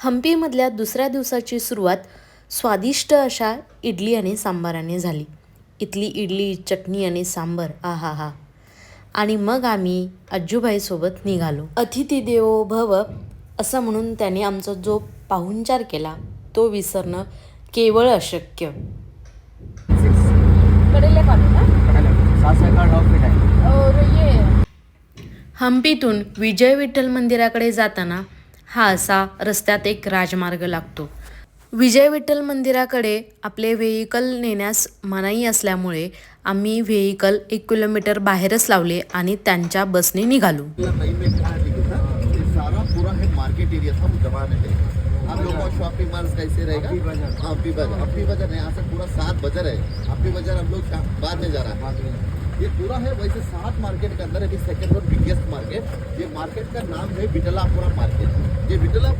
हम्पीमधल्या दुसऱ्या दिवसाची सुरुवात स्वादिष्ट अशा इडली आणि सांबाराने झाली. इथली इडली, चटणी आणि सांबर आहा हा. आणि मग आम्ही अज्जूभाईसोबत निघालो. अतिथी देवो भव असं म्हणून त्याने आमचा जो पाहुणचार केला तो विसरणं केवळ अशक्य. हम्पीतून विजय विठ्ठल मंदिराकडे जाताना हा असा रस्त्यात एक राजमार्ग लागतो. विजय विठ्ठल मंदिराकडे आपले व्हेइकल नेण्यास मनाई असल्यामुळे आम्ही व्हेइकल 1 किलोमीटर बाहेरच लावले आणि त्यांच्या बसने निघालो. हम लोग को शॉपिंग मॉल कैसे रहेगा? हम्पी बाजार नहीं, यहाँ से पूरा 7 बाजार है. हम्पी बाजार हम लोग बाद में जा रहा है. ये पूरा है वैसे 7 मार्केट के अंदर अभी सेकंड और बिगेस्ट मार्केट. ये मार्केट का नाम है विठलापुरा मार्केट. ये विठलापुरा